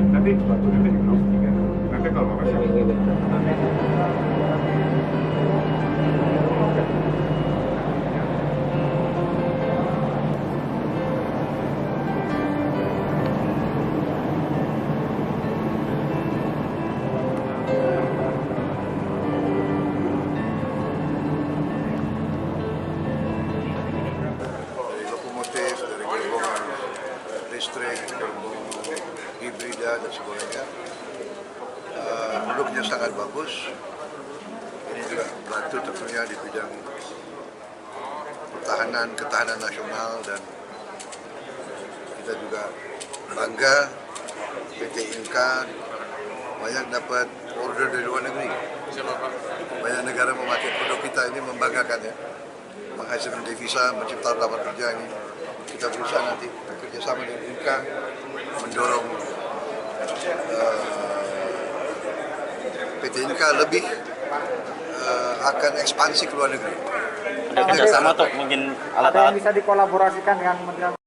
Nanti nanti kalau Bapak siap. Dari lokomotif, dari gerbong listrik, gerbong hibrida dan sebagainya. Produknya sangat bagus. Ini juga membantu tentunya di bidang ketahanan nasional, dan kita juga bangga PT Inka banyak dapat order dari luar negeri. Banyak negara memakai produk kita, ini membanggakan ya. Menghasilkan devisa, mencipta lapangan kerja. Ini kita berusaha nanti bekerjasama dengan Inka mendorong PT Inka lebih akan ekspansi ke luar negeri. Ada kerjasama tuh mungkin Ada yang bisa dikolaborasikan dengan Kementerian